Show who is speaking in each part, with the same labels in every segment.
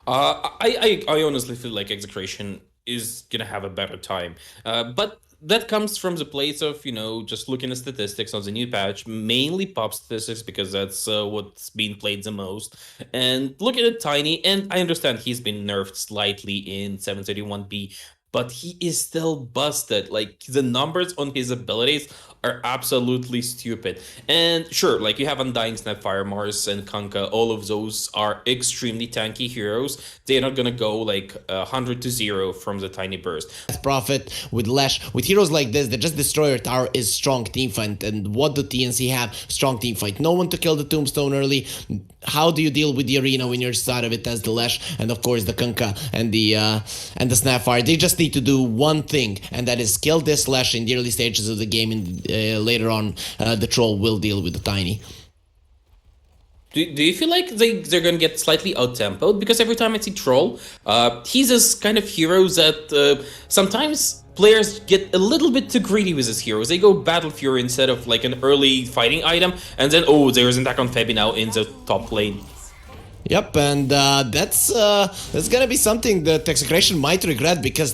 Speaker 1: I honestly feel like Execration is gonna have a better time, but that comes from the place of just looking at statistics on the new patch, mainly pop statistics because that's what's being played the most, and looking at Tiny. And I understand he's been nerfed slightly in 731B, but he is still busted. Like the numbers on his abilities are absolutely stupid. And sure, like you have Undying Snapfire, Mars, and Kanka. All of those are extremely tanky heroes. They're not gonna go like 100-0 from the tiny burst.
Speaker 2: Profit with Lash, with heroes like this that just destroy your tower is strong teamfight. And what do TNC have? Strong teamfight. No one to kill the Tombstone early. How do you deal with the arena when you're side of it as the Lash and of course the Kanka and the Snapfire? They just need to do one thing, and that is kill this Lash in the early stages of the game. And later on, the Troll will deal with the Tiny.
Speaker 1: Do you feel like they're gonna get slightly out-tempoed? Because every time I see Troll, he's this kind of hero that sometimes players get a little bit too greedy with his heroes. They go Battle Fury instead of like an early fighting item, and then oh, there's an attack on Febby now in the top lane.
Speaker 2: Yep, and that's gonna be something that Execration might regret, because,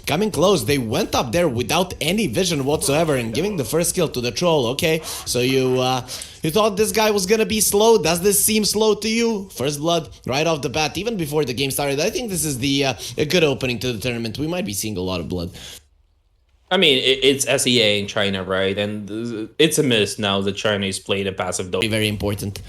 Speaker 2: coming close, they went up there without any vision whatsoever and giving the first kill to the Troll. Okay, so you thought this guy was gonna be slow? Does this seem slow to you? First blood right off the bat, even before the game started. I think this is a good opening to the tournament. We might be seeing a lot of blood.
Speaker 1: I mean, it's SEA in China, right? And it's a miss now that China is playing a passive dota.
Speaker 2: Very, very important.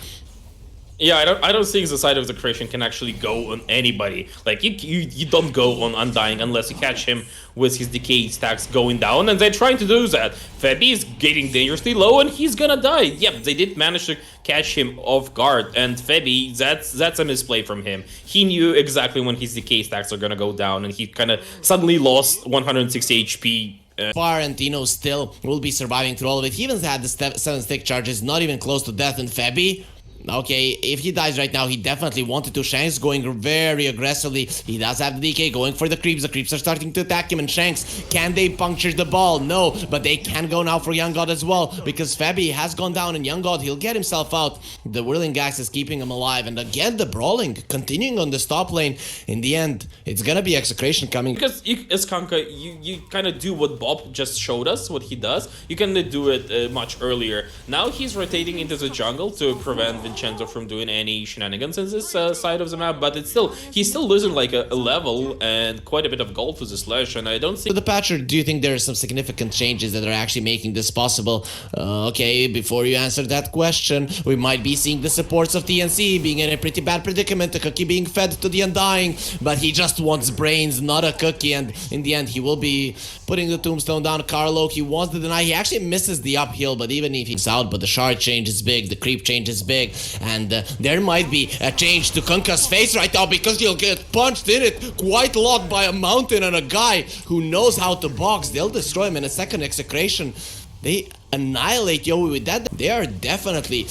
Speaker 1: Yeah, I don't think the side of the creation can actually go on anybody. Like you don't go on Undying unless you catch him with his decay stacks going down, and they're trying to do that. Febby is getting dangerously low and he's gonna die. Yep, they did manage to catch him off guard, and Febby, that's a misplay from him. He knew exactly when his decay stacks are gonna go down, and he kind of suddenly lost 160 HP.
Speaker 2: Far, and still will be surviving through all of it. He even had the 7 stick charges, not even close to death. And Febby, okay, if he dies right now, he definitely wanted to. Shanks going very aggressively. He does have the DK going for the creeps. The creeps are starting to attack him, and Shanks, can they puncture the ball? No, but they can go now for Young God as well, because Febby has gone down, and Young God, he'll get himself out. The Whirling Axe is keeping him alive, and again, the brawling continuing on this top lane. In the end, it's gonna be Execration coming.
Speaker 1: Because as Kanka, you kind of do what Bob just showed us, what he does. You can do it much earlier. Now he's rotating into the jungle to prevent Vincenzo from doing any shenanigans in this side of the map, but he's still losing like a level and quite a bit of gold to the Slash, and I don't think...
Speaker 2: So the patcher, do you think there are some significant changes that are actually making this possible? Okay, before you answer that question, we might be seeing the supports of TNC being in a pretty bad predicament, a cookie being fed to the Undying, but he just wants brains, not a cookie, and in the end he will be putting the Tombstone down. Carlo, he wants to deny, he actually misses the uphill, but even if he's out, but the shard change is big, the creep change is big, and there might be a change to Kanka's face right now, because he'll get punched in it quite a lot by a mountain and a guy who knows how to box. They'll destroy him in a second. Execration, they annihilate Yowie with that. They are definitely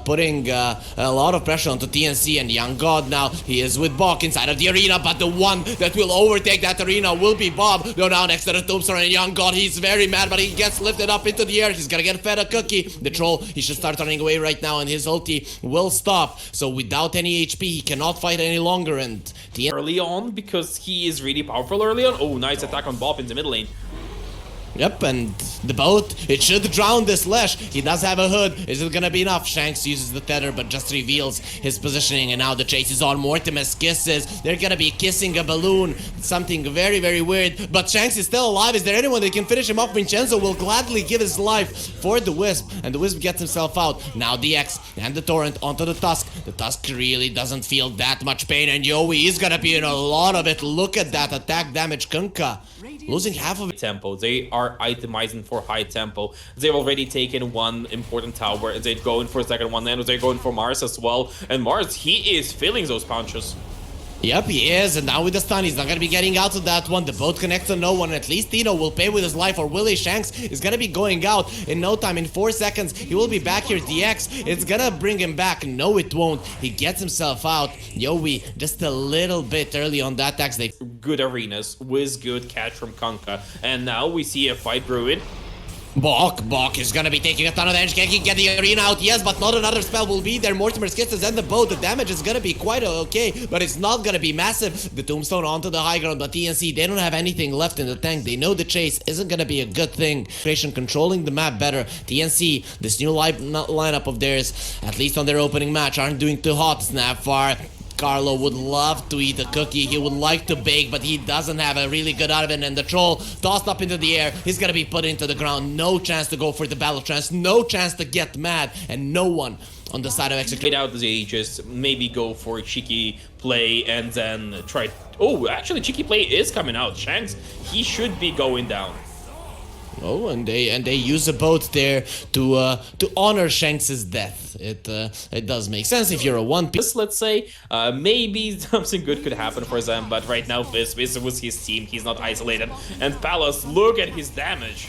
Speaker 2: putting a lot of pressure onto TNC, and Young God now, he is with Bok inside of the arena, but the one that will overtake that arena will be Bob. They're now next to the Tombstone, and Young God, he's very mad, but he gets lifted up into the air. He's gonna get fed a cookie. The Troll, he should start running away right now, and his ulti will stop. So without any HP, he cannot fight any longer, and TNC...
Speaker 1: Early on, because he is really powerful early on. Oh, nice attack on Bob in the mid lane.
Speaker 2: Yep, and the boat, it should drown this Lash. He does have a hood. Is it gonna be enough? Shanks uses the tether, but just reveals his positioning, and now the chase is on. Mortimus kisses. They're gonna be kissing a balloon. Something very, very weird. But Shanks is still alive. Is there anyone that can finish him off? Vincenzo will gladly give his life for the Wisp, and the Wisp gets himself out. Now the X and the Torrent onto the Tusk. The Tusk really doesn't feel that much pain, and Yowie is gonna be in a lot of it. Look at that attack damage. Kanka losing half of it.
Speaker 1: Tempo. They are itemizing for high tempo. They've already taken one important tower, and they're going for a second one, and they're going for Mars as well. And Mars, he is feeling those punches.
Speaker 2: Yep, he is, and now with the stun, he's not gonna be getting out of that one. The boat connects to no one. At least Tino will pay with his life, or Willie. Shanks is gonna be going out in no time. In 4 seconds, he will be back here. DX, it's gonna bring him back. No, it won't. He gets himself out. Yowie, just a little bit early on that tax. They
Speaker 1: good arenas with good catch from Kanka, and now we see a fight brewing.
Speaker 2: Bok is gonna be taking a ton of damage. Can he get the arena out? Yes, but not another spell will be there. Mortimer's Kisses and the bow. The damage is gonna be quite okay, but it's not gonna be massive. The Tombstone onto the high ground, but TNC, they don't have anything left in the tank. They know the chase isn't gonna be a good thing. Execration controlling the map better. TNC, this new lineup of theirs, at least on their opening match, aren't doing too hot. Snapfire. Carlo would love to eat a cookie. He would like to bake, but he doesn't have a really good out of it. And the troll tossed up into the air. He's gonna be put into the ground. No chance to go for the battle trance. No chance to get mad. And no one on the side of Execration.
Speaker 1: Get out the Aegis, maybe go for a cheeky play and then try. Oh, actually, cheeky play is coming out. Shanks, he should be going down.
Speaker 2: Oh, and they use a boat there to honor Shanks's death. It does make sense if you're a one piece.
Speaker 1: Let's say maybe something good could happen for them, but right now this was his team. He's not isolated. And Palace, look at his damage.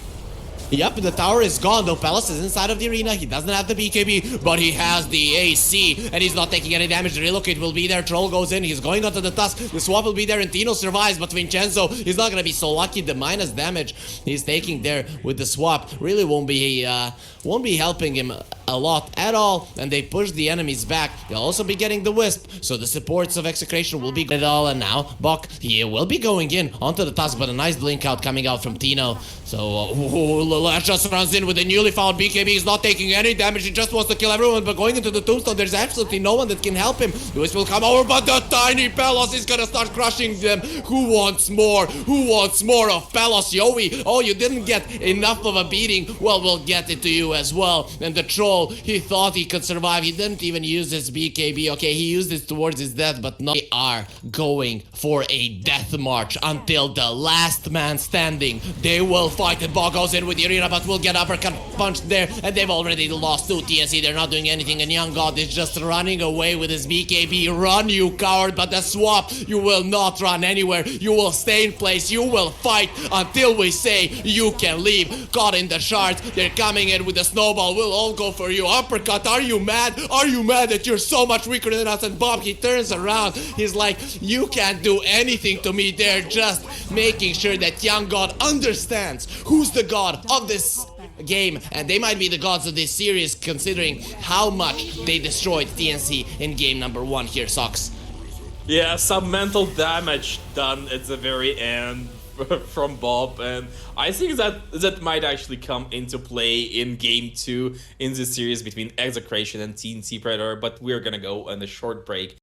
Speaker 2: Yep, the tower is gone, though Palace is inside of the arena. He doesn't have the BKB, but he has the AC, and he's not taking any damage. The relocate will be there. Troll goes in. He's going onto the Tusk. The swap will be there, and Tino survives, but Vincenzo is not going to be so lucky. The minus damage he's taking there with the swap really won't be helping him a lot at all, and they push the enemies back. They'll also be getting the Wisp, so the supports of Execration will be good all, and now Bok, he will be going in onto the Tusk, but a nice blink out coming out from Tino. So Lash just runs in with a newly found BKB. He's not taking any damage. He just wants to kill everyone. But going into the Tombstone, there's absolutely no one that can help him. Lewis will come over, but the tiny Pelos is gonna start crushing them. Who wants more? Who wants more of Pelos, Yowie? Oh, you didn't get enough of a beating. Well, we'll get it to you as well. And the troll, he thought he could survive. He didn't even use his BKB. Okay, he used it towards his death, but no. They are going for a death march until the last man standing. They will fight, and Bog goes in with the arena, but will get uppercut punched there, and they've already lost to TNC. They're not doing anything, and Young God is just running away with his BKB. Run, you coward, but the swap, you will not run anywhere. You will stay in place. You will fight until we say you can leave. Caught in the shards. They're coming in with the snowball. We'll all go for you. Uppercut. Are you mad? Are you mad that you're so much weaker than us? And Bob, he turns around. He's like, you can't do anything to me. They're just making sure that Young God understands who's the god of this game, and they might be the gods of this series considering how much they destroyed TNC in game number 1 here, Socks.
Speaker 1: Yeah, some mental damage done at the very end from Bob, and I think that might actually come into play in game 2 in this series between Execration and TNC Predator, but we're gonna go on a short break